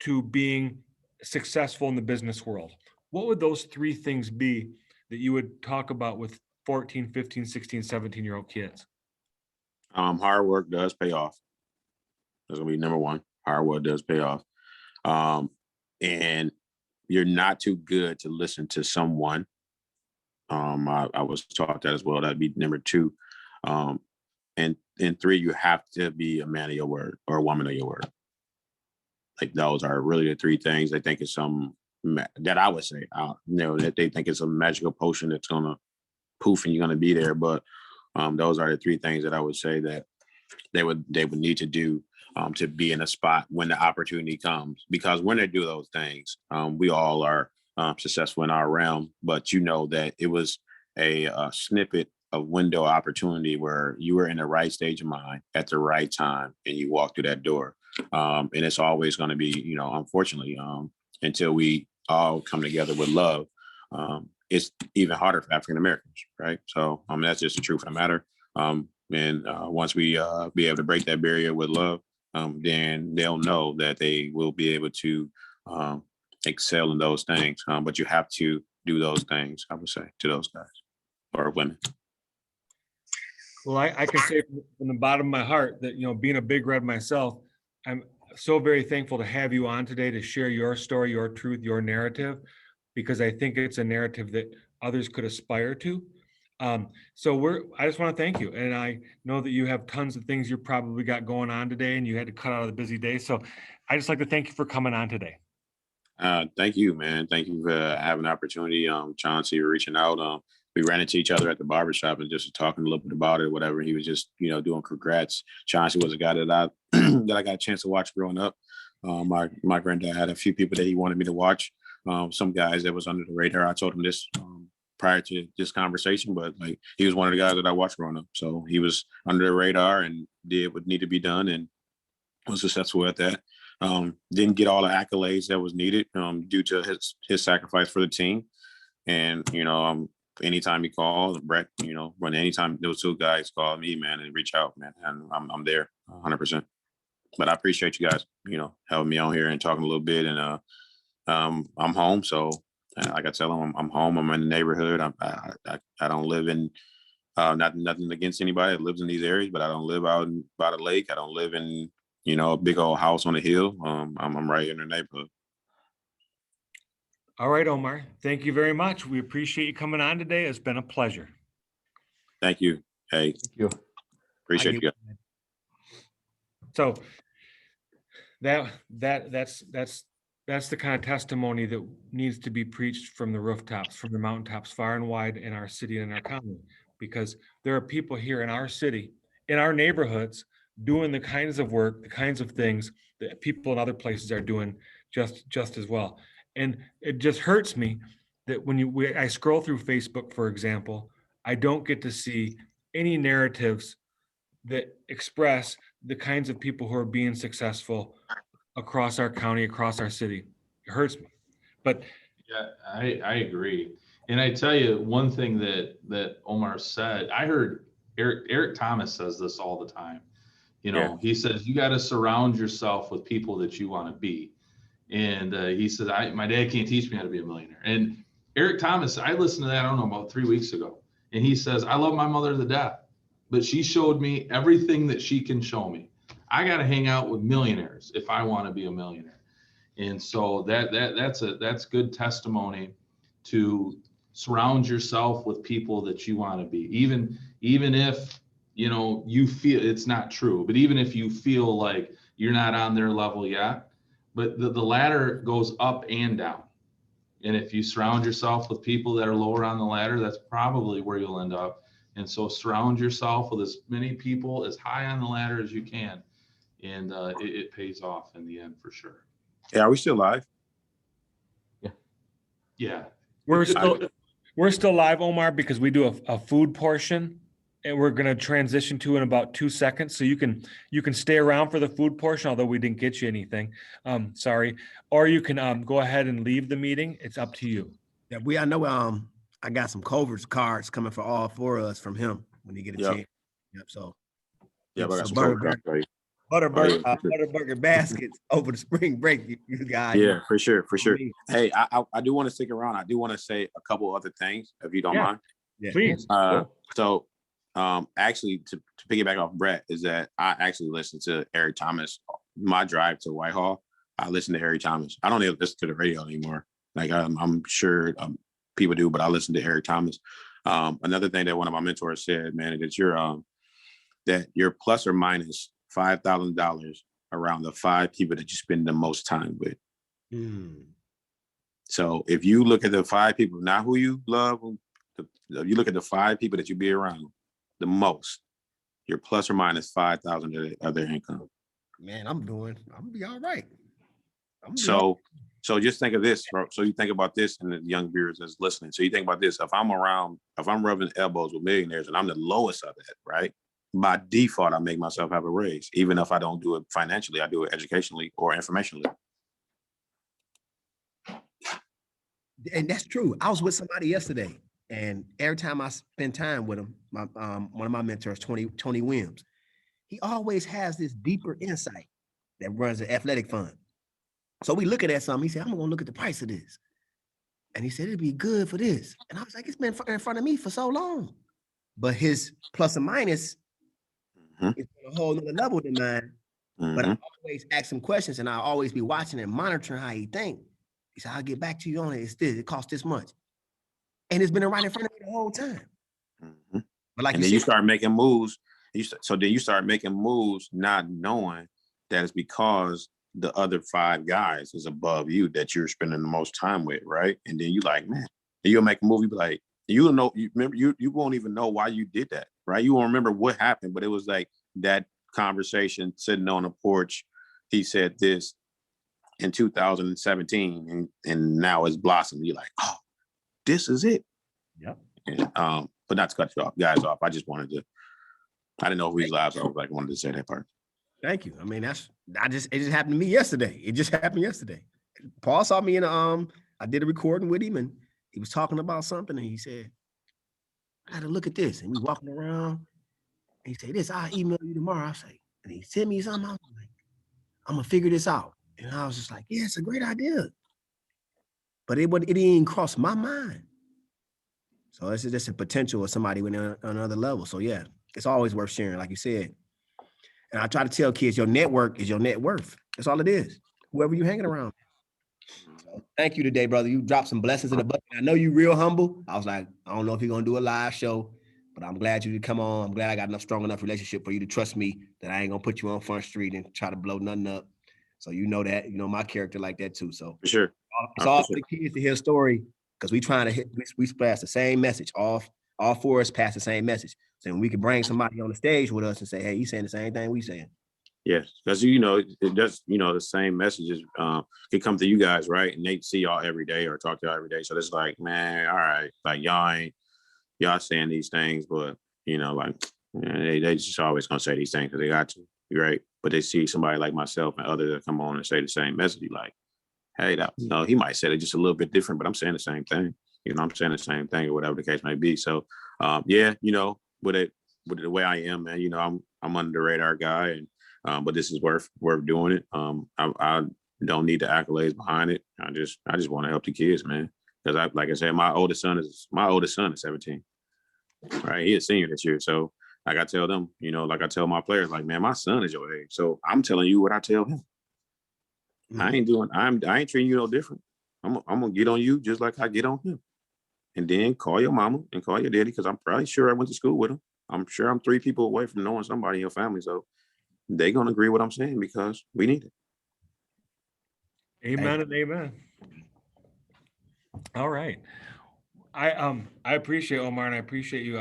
to being successful in the business world. What would those 3 things be that you would talk about with 14, 15, 16, 17-year-old kids? Hard work does pay off. That's going to be number 1. Hard work does pay off. And you're not too good to listen to someone. I was taught that as well. That'd be number 2. And 3, you have to be a man of your word or a woman of your word. Like those are really the 3 things. I think it's that I would say, that they think it's a magical potion that's gonna poof and you're gonna be there. But those are the 3 things that I would say that they would need to do to be in a spot when the opportunity comes. Because when they do those things, we all are successful in our realm, but you know that it was a snippet of window opportunity where you were in the right stage of mind at the right time and you walk through that door. And it's always going to be, unfortunately, until we all come together with love, it's even harder for African Americans, right? So that's just the truth of the matter. And once we be able to break that barrier with love, then they'll know that they will be able to excel in those things. But you have to do those things, I would say, to those guys or women. Well, I can say from the bottom of my heart that, being a Big Red myself, I'm so very thankful to have you on today to share your story, your truth, your narrative, because I think it's a narrative that others could aspire to. So I just want to thank you. And I know that you have tons of things you probably got going on today and you had to cut out of the busy day. So I just like to thank you for coming on today. Thank you, man. Thank you for having the opportunity. Chauncey, reaching out. We ran into each other at the barbershop and just talking a little bit about it, whatever. He was just, doing congrats. Chauncey was a guy that I that I got a chance to watch growing up. My granddad had a few people that he wanted me to watch. Some guys that was under the radar. I told him this prior to this conversation, but like he was one of the guys that I watched growing up. So he was under the radar and did what needed to be done and was successful at that. Didn't get all the accolades that was needed due to his sacrifice for the team. And, anytime he called, Brett, when anytime those two guys call me, man, and reach out, man, and I'm there 100%. But I appreciate you guys, having me on here and talking a little bit. And I'm home. So like I tell them, I'm home. I'm in the neighborhood. I don't live in, nothing against anybody that lives in these areas, but I don't live out by the lake. I don't live in, a big old house on a hill. I'm right in the neighborhood. All right, Omar. Thank you very much. We appreciate you coming on today. It's been a pleasure. Thank you. Hey, Thank you. appreciate you guys. So that's the kind of testimony that needs to be preached from the rooftops, from the mountaintops, far and wide in our city and in our county, because there are people here in our city, in our neighborhoods, doing the kinds of work, the kinds of things that people in other places are doing just as well. And it just hurts me that when I scroll through Facebook, for example, I don't get to see any narratives that express the kinds of people who are being successful across our county, across our city. It hurts me. But yeah, I agree. And I tell you one thing that Omar said, I heard Eric Thomas says this all the time. He says, you got to surround yourself with people that you want to be. And he says, my dad can't teach me how to be a millionaire. And Eric Thomas, I listened to that, I don't know, about 3 weeks ago. And he says, I love my mother to death, but she showed me everything that she can show me. I got to hang out with millionaires if I want to be a millionaire. And so that's good testimony to surround yourself with people that you want to be, even if, you feel it's not true, but even if you feel like you're not on their level yet, but the ladder goes up and down. And if you surround yourself with people that are lower on the ladder, that's probably where you'll end up. And so surround yourself with as many people as high on the ladder as you can. And it pays off in the end for sure. Yeah, are we still live? Yeah. we're still live, Omar, because we do a food portion. And we're going to transition to in about 2 seconds. So you can stay around for the food portion, although we didn't get you anything. Sorry. Or you can go ahead and leave the meeting. It's up to you. Yeah, I know I got some Culver's cards coming for all four of us from him when he get a chance. Yep. So I got some Butterburger baskets over the spring break. You guys. Yeah, for sure. Hey, I do want to stick around. I do want to say a couple other things, if you don't mind. Yeah. Please. So actually, to piggyback off Brett, is that I actually listened to Eric Thomas. My drive to Whitehall, I listen to Eric Thomas. I don't even listen to the radio anymore. Like I'm sure people do, but I listen to Eric Thomas. Another thing that one of my mentors said, man, that you're plus or minus $5,000 around the 5 people that you spend the most time with. So if you look at the 5 people, not who you love, you look at the 5 people that you be around the most, you're plus or minus 5,000 of their income. Man, I'm gonna be all right. So just think of this, bro. So you think about this, and the young viewers that's listening. So you think about this: if I'm rubbing elbows with millionaires, and I'm the lowest of it, right? By default, I make myself have a raise, even if I don't do it financially. I do it educationally or informationally. And that's true. I was with somebody yesterday. And every time I spend time with him, one of my mentors, Tony Williams, he always has this deeper insight that runs an athletic fund. So we looking at something. He said, I'm going to look at the price of this. And he said, it'd be good for this. And I was like, it's been in front of me for so long. But his plus or minus is on a whole nother level than mine. But I always ask him questions, and I always be watching and monitoring how he think. He said, I'll get back to you on it. It's this. It costs this much. And it's been right in front of me the whole time. Mhm. But like And you then you said, start making moves. So then you start making moves, not knowing that it's because the other 5 guys is above you that you're spending the most time with, right? And then you like, man, and you'll make a move. You be like, you don't know, you remember, you won't even know why you did that, right? You won't remember what happened, but it was like that conversation sitting on the porch. He said this in 2017, and now it's blossomed. You're like, oh, this is it. Yep. And, but not to cut you off, guys off. I just wanted to. I didn't know who these lives are. Like, I wanted to say that part. thank you. I mean, it just happened to me yesterday. It just happened yesterday. Paul saw me in I did a recording with him, and he was talking about something, and he said, I had to look at this. And we walking around, and he said, this, I'll email you tomorrow. I say, and he sent me something. I was like, I'm gonna figure this out. And I was just like, yeah, it's a great idea. But it didn't even cross my mind. So it's just a potential of somebody with another level. So yeah, it's always worth sharing, like you said. And I try to tell kids, your network is your net worth. That's all it is. Whoever you hanging around. So thank you today, brother. You dropped some blessings in the bucket. I know you real humble. I was like, I don't know if you're gonna do a live show, but I'm glad you did come on. I'm glad I got enough strong enough relationship for you to trust me that I ain't gonna put you on Front Street and try to blow nothing up. So you know that, you know my character like that too. So For sure. it's all for the kids to hear a story because we trying to hit. We pass the same message. All 4 of us pass the same message. So when we can bring somebody on the stage with us and say, "Hey, you saying the same thing we saying." Yes, because it does. The same messages can come to you guys, right? And they see y'all every day or talk to y'all every day. So it's like, man, all right, like y'all saying these things, but they just always gonna say these things because they got to, right? But they see somebody like myself and others that come on and say the same message, like, hey, he might say it just a little bit different, but I'm saying the same thing. I'm saying the same thing or whatever the case may be. So, with the way I am, man, I'm under the radar guy, and but this is worth doing it. I don't need the accolades behind it. I just want to help the kids, man. Because like I said, my oldest son is 17, right? He is senior this year, so like I tell them, like I tell my players, like, man, my son is your age, so I'm telling you what I tell him. I ain't treating you no different. I'm gonna get on you just like I get on him. And then call your mama and call your daddy, because I'm probably sure I went to school with him. I'm sure I'm 3 people away from knowing somebody in your family. So they're gonna agree with what I'm saying because we need it. Amen and amen. All right. I appreciate Omar, and I appreciate you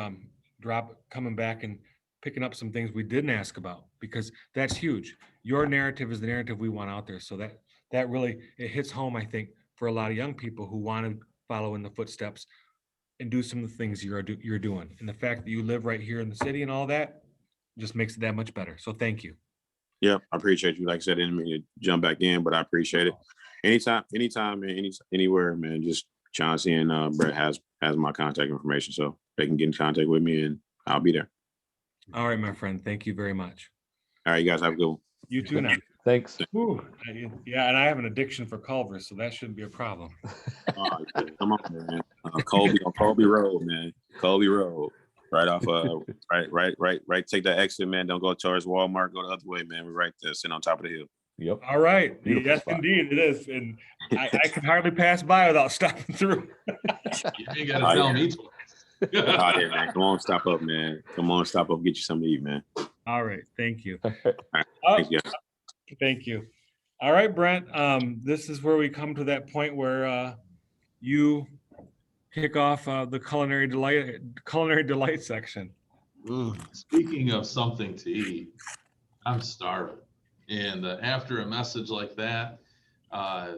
coming back and picking up some things we didn't ask about, because that's huge. Your narrative is the narrative we want out there. So that really, it hits home, I think, for a lot of young people who want to follow in the footsteps and do some of the things you're doing. And the fact that you live right here in the city and all that just makes it that much better. So thank you. Yeah, I appreciate you. Like I said, I didn't mean to jump back in, but I appreciate it. Anytime, man, anywhere, man, just Chauncey and Brett has my contact information, so they can get in contact with me and I'll be there. All right, my friend. Thank you very much. All right, you guys have a good one. You too now. Thanks. Ooh, yeah, and I have an addiction for Culver's, so that shouldn't be a problem. Oh, yeah, come on, man. Colby Road, man. Colby Road. Right off right. Take that exit, man. Don't go towards Walmart. Go the other way, man. We're right there, sitting on top of the hill. Yep. All right. Beautiful Yes, spot. indeed, it is. And I can hardly pass by without stopping through. You ain't gotta tell me twice. Oh, yeah, man. Come on, stop up, man. Come on, stop up. Get you something to eat, man. All right. Thank you. Thanks, guys. Thank you. All right, Brent. This is where we come to that point where you kick off the culinary delight section. Speaking of something to eat, I'm starving. And after a message like that, I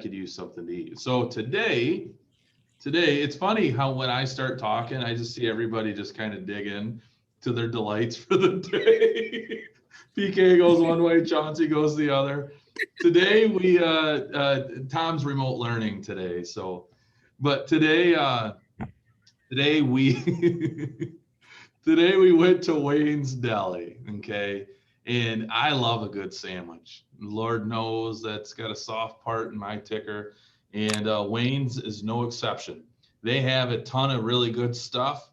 could use something to eat. So today, it's funny how when I start talking, I just see everybody just kind of dig in to their delights for the day. PK goes one way, Chauncey goes the other. Today we Tom's remote learning today. So, but today we today we went to Wayne's Deli. Okay. And I love a good sandwich. Lord knows that's got a soft part in my ticker. And Wayne's is no exception. They have a ton of really good stuff.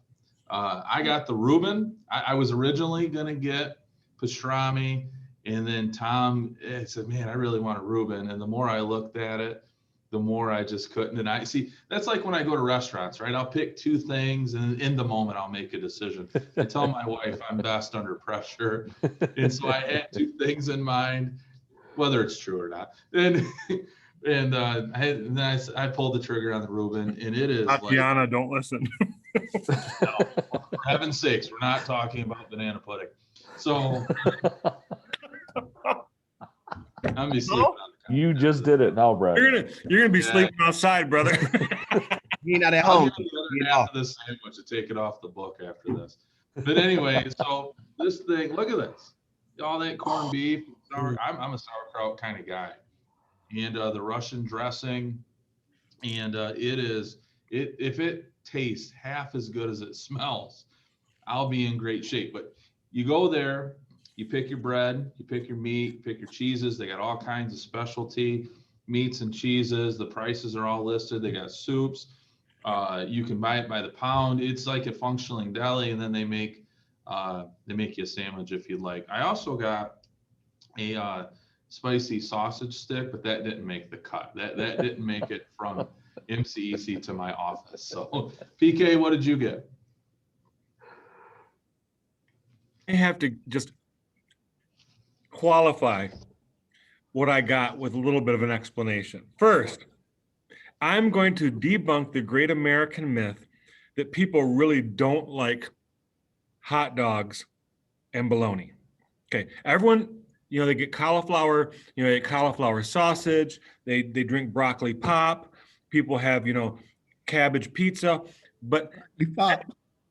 I got the Reuben. I was originally going to get pastrami. And then Tom said, man, I really want a Reuben. And the more I looked at it, the more I just couldn't. And I see, that's like when I go to restaurants, right? I'll pick two things and in the moment I'll make a decision. I tell my wife I'm best under pressure. And so I had two things in mind, whether it's true or not. And I pulled the trigger on the Reuben, and it is Tatiana, don't listen. no, for heaven's sakes, we're not talking about banana pudding. So I'm be sleeping on the You just did it now, Brad. You're gonna be sleeping outside, brother. You're not at I'll home. get the other half of this sandwich to take it off the book after this. But anyway, so this thing, look at this. All that corned beef, I'm a sauerkraut kind of guy. And the Russian dressing, and if it tastes half as good as it smells, I'll be in great shape. But you go there, you pick your bread, you pick your meat, you pick your cheeses. They got all kinds of specialty meats and cheeses. The prices are all listed. They got soups. You can buy it by the pound. It's like a functioning deli, and then they make you a sandwich if you'd like. I also got a spicy sausage stick, but that didn't make the cut. That didn't make it from MCEC to my office. So PK, what did you get? I have to just qualify what I got with a little bit of an explanation. First, I'm going to debunk the great American myth that people really don't like hot dogs and bologna. Okay, everyone, they get cauliflower, they get cauliflower sausage, they drink broccoli pop, people have, cabbage pizza, but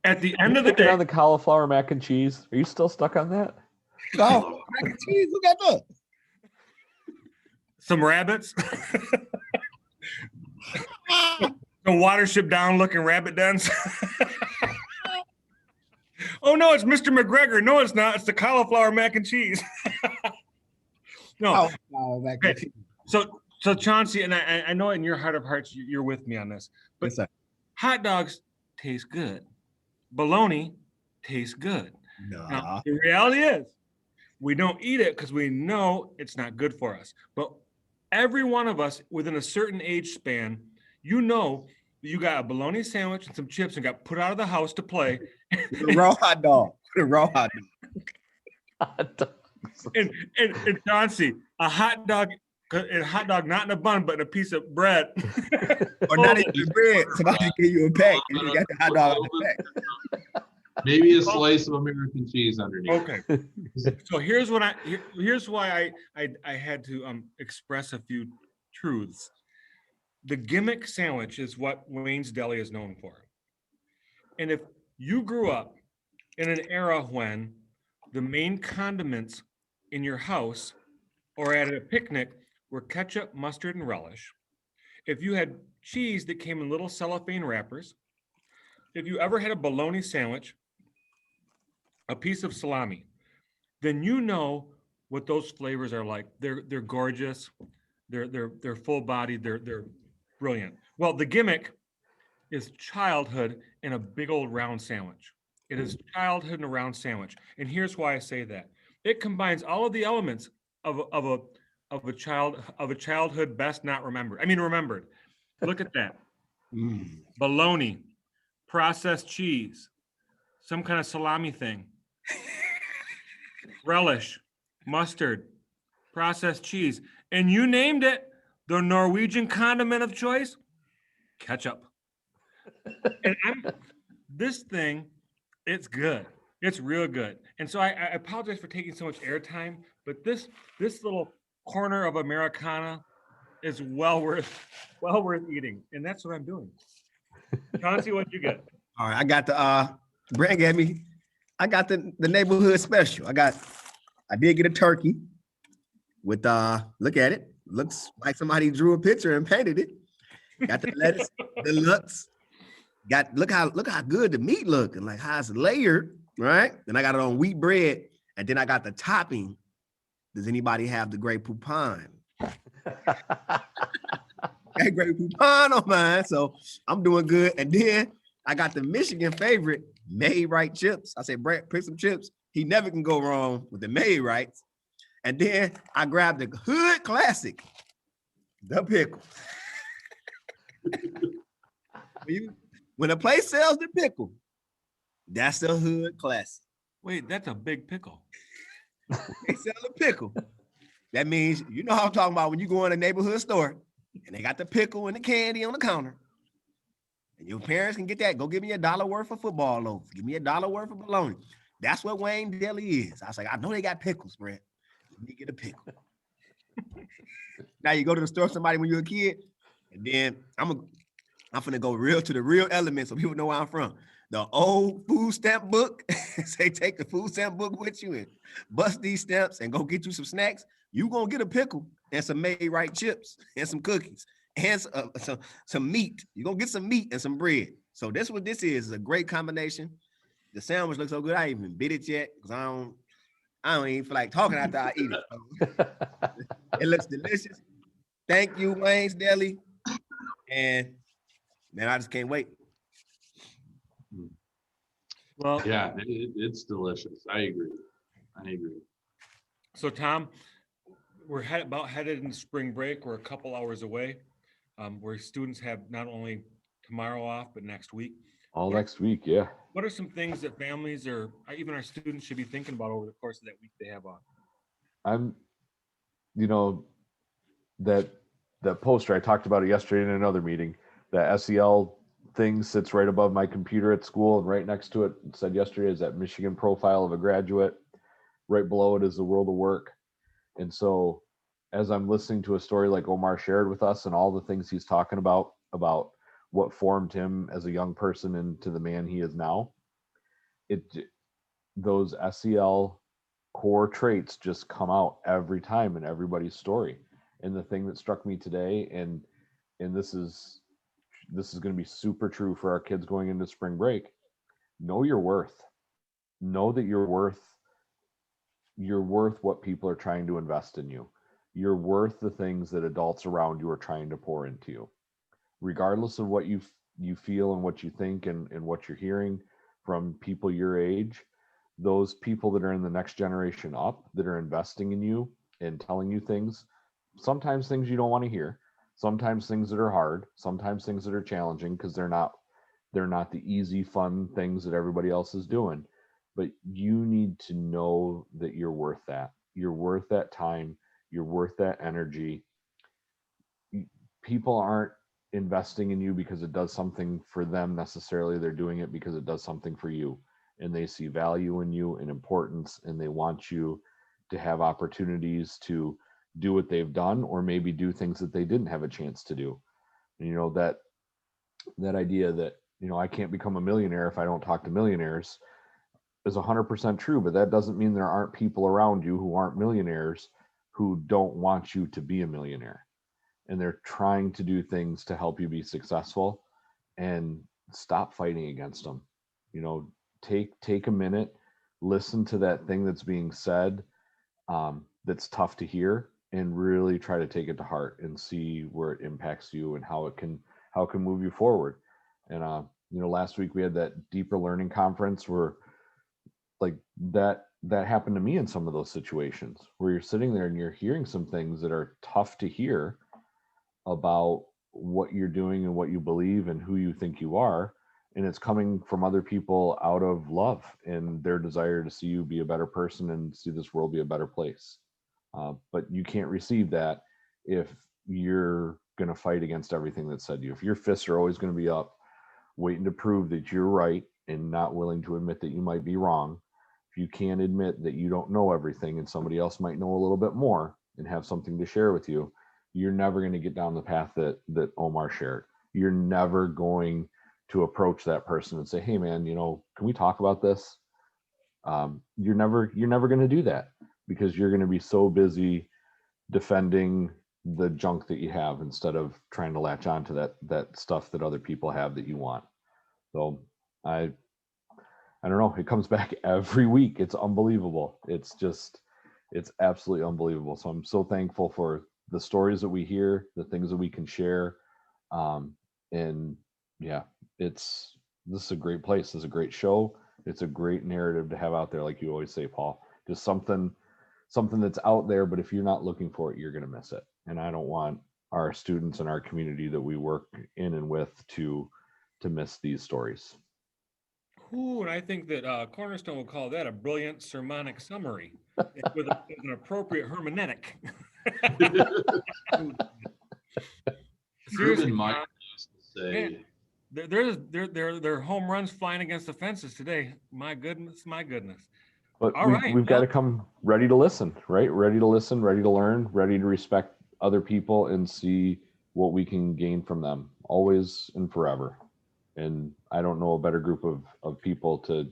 at the end of the day, on the cauliflower mac and cheese, are you still stuck on that? Oh, mac and cheese, look at that. some rabbits, the Watership Down looking rabbit dens. Oh no, it's Mr. McGregor. No, it's not. It's the cauliflower mac and cheese. No. Mac and cheese. So Chauncey, and I know in your heart of hearts you're with me on this, but Yes, hot dogs taste good. Bologna tastes good. Nah. Now, the reality is we don't eat it because we know it's not good for us. But every one of us within a certain age span, you got a bologna sandwich and some chips and got put out of the house to play. The raw hot dog. The raw hot dog. And Chauncey, a hot dog not in a bun, but in a piece of bread. Or not even bread. Somebody give you a pack and you got the hot dog in the pack. Maybe a slice of American cheese underneath. Okay. So here's why I had to express a few truths. The gimmick sandwich is what Wayne's Deli is known for. And if you grew up in an era when the main condiments in your house or at a picnic were ketchup, mustard, and relish, if you had cheese that came in little cellophane wrappers, if you ever had a bologna sandwich, a piece of salami, then you know what those flavors are like. They're gorgeous. They're full bodied. They're brilliant. Well, the gimmick is childhood in a big old round sandwich. It is childhood in a round sandwich. And here's why I say that. It combines all of the elements of a childhood best not remembered. I mean, remembered. Look at that. Bologna, processed cheese, some kind of salami thing, relish, mustard, processed cheese, and you named it. The Norwegian condiment of choice, ketchup. And this thing, it's good. It's real good. And so I apologize for taking so much airtime, but this little corner of Americana is well worth eating. And that's what I'm doing. Chauncey, what'd you get? All right, I got the Brand gave me. I got the neighborhood special. I did get a turkey with look at it. Looks like somebody drew a picture and painted it. Got the lettuce, the looks. Look how good the meat look and like how it's layered, right? Then I got it on wheat bread, and then I got the topping. Does anybody have the Grey Poupon? Got Grey Poupon on mine, so I'm doing good. And then I got the Michigan favorite, Made Right chips. I said, Brett, pick some chips. He never can go wrong with the Made Rights. And then I grabbed the Hood Classic, the pickle. when a place sells the pickle, that's a hood classic. Wait, that's a big pickle. They sell the pickle. That means, you know how I'm talking about when you go in a neighborhood store and they got the pickle and the candy on the counter. And your parents can get that. Go give me $1 worth of football loaf. Give me $1 worth of bologna. That's what Wayne Deli is. I was like, I know they got pickles, Brett. Let me get a pickle. Now you go to the store with somebody when you're a kid, and then I'm finna go real to the real elements so people know where I'm from. The old food stamp book. Say take the food stamp book with you and bust these stamps and go get you some snacks. You gonna get a pickle and some made right chips and some cookies and some meat. You're gonna get some meat and some bread. So that's what this is a great combination. The sandwich looks so good. I ain't even bit it yet because I don't even feel like talking after I eat it. It looks delicious. Thank you, Wayne's Deli. And man, I just can't wait. Well, Yeah, it's delicious. I agree. so Tom, we're headed into spring break. We're a couple hours away, where students have not only tomorrow off, but next week. All next week, yeah. What are some things that families or even our students should be thinking about over the course of that week they have off? That poster, I talked about it yesterday in another meeting. That SEL thing sits right above my computer at school, and right next to it said yesterday is that Michigan profile of a graduate. Right below it is the world of work. And so as I'm listening to a story like Omar shared with us and all the things he's talking about what formed him as a young person into the man he is now, those SEL core traits just come out every time in everybody's story. And the thing that struck me today, and this is going to be super true for our kids going into spring break, know your worth. Know that you're worth what people are trying to invest in you. You're worth the things that adults around you are trying to pour into you. Regardless of what you feel and what you think and what you're hearing from people your age, those people that are in the next generation up that are investing in you and telling you things, sometimes things you don't want to hear, sometimes things that are hard, sometimes things that are challenging because they're not the easy, fun things that everybody else is doing. But you need to know that you're worth that. You're worth that time. You're worth that energy. People aren't investing in you because it does something for them necessarily. They're doing it because it does something for you. And they see value in you and importance, and they want you to have opportunities to do what they've done, or maybe do things that they didn't have a chance to do. And, that idea that, I can't become a millionaire if I don't talk to millionaires is 100% true, but that doesn't mean there aren't people around you who aren't millionaires who don't want you to be a millionaire. And they're trying to do things to help you be successful, and stop fighting against them. Take a minute, listen to that thing that's being said, that's tough to hear, and really try to take it to heart and see where it impacts you and how it can move you forward. And last week we had that deeper learning conference where like that happened to me in some of those situations where you're sitting there and you're hearing some things that are tough to hear about what you're doing and what you believe and who you think you are. And it's coming from other people out of love and their desire to see you be a better person and see this world be a better place. But you can't receive that if you're going to fight against everything that's said to you. If your fists are always going to be up, waiting to prove that you're right and not willing to admit that you might be wrong, if you can't admit that you don't know everything and somebody else might know a little bit more and have something to share with you, you're never going to get down the path that Omar shared. You're never going to approach that person and say, hey man, can we talk about this? You're never going to do that because you're going to be so busy defending the junk that you have instead of trying to latch on to that stuff that other people have that you want. So I don't know, it comes back every week. It's unbelievable. It's absolutely unbelievable. So I'm so thankful for the stories that we hear, the things that we can share. And yeah, this is a great place. This is a great show. It's a great narrative to have out there. Like you always say, Paul, just something that's out there, but if you're not looking for it, you're going to miss it. And I don't want our students and our community that we work in and with to to miss these stories. Ooh, and I think that Cornerstone will call that a brilliant sermonic summary with an appropriate hermeneutic. Seriously, Urban Meyer used to say, man, there are home runs flying against the fences today. My goodness, my goodness. But All right, we've got well- to come ready to listen, right? Ready to listen, ready to learn, ready to respect other people and see what we can gain from them, always and forever. And I don't know a better group of people to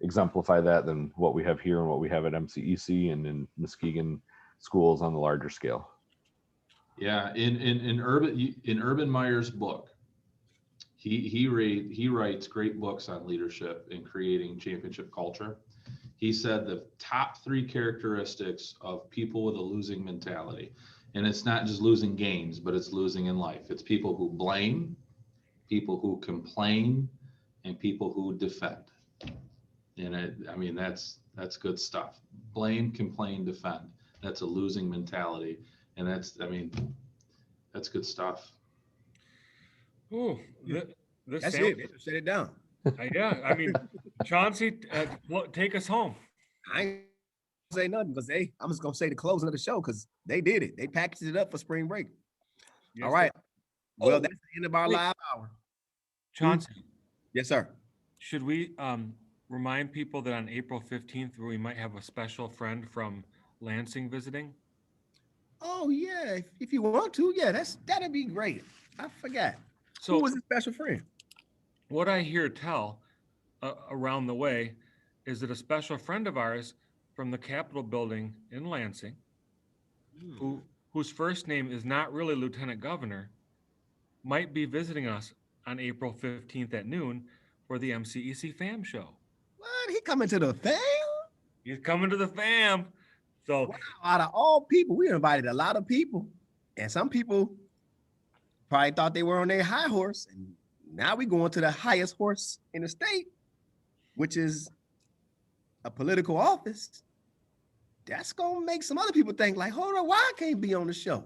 exemplify that than what we have here and what we have at MCEC and in Muskegon schools on the larger scale. yeah, in Urban Meyer's book, he writes great books on leadership and creating championship culture. He said the top 3 characteristics of people with a losing mentality, and it's not just losing games, but it's losing in life. It's people who blame, people who complain, and people who defend. And I mean, that's good stuff. Blame, complain, defend. That's a losing mentality. And that's good stuff. Ooh, That's it. Shut it down. Yeah, I mean, Chauncey, take us home. I ain't gonna say nothing because I'm just gonna say the closing of the show because they did it. They packaged it up for spring break. Yes, All right. sir. Well, Oh, that's the end of our wait. live hour. Chauncey, Yes, sir. should we remind people that on April 15th, we might have a special friend from Lansing visiting? Oh yeah, if you want to, yeah, that'd be great. I forgot. So Who was a special friend? what I hear tell around the way is that a special friend of ours from the Capitol building in Lansing, whose first name is not really Lieutenant Governor, might be visiting us on April 15th at noon for the MCEC Fam Show. What? He coming to the fam? He's coming to the fam. So Wow, out of all people, we invited a lot of people, and some people probably thought they were on their high horse, and now we going to the highest horse in the state, which is a political office. That's gonna make some other people think like, hold on, why I can't be on the show?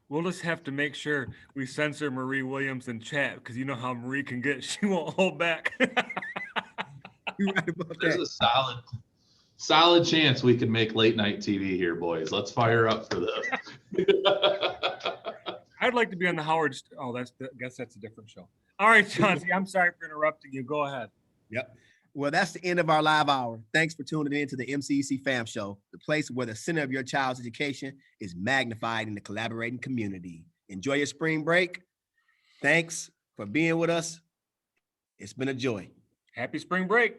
we'll just have to make sure we censor Marie Williams in chat because you know how Marie can get. She won't hold back. You're right about There's that. a solid chance we could make late night TV here, boys. Let's fire up for this. I'd like to be on the Howard. I guess that's a different show. All right, Chauncey, I'm sorry for interrupting you. Go ahead. Yep. Well, that's the end of our live hour. Thanks for tuning in to the MCEC Fam Show, the place where the center of your child's education is magnified in the collaborating community. Enjoy your spring break. Thanks for being with us. It's been a joy. Happy spring break.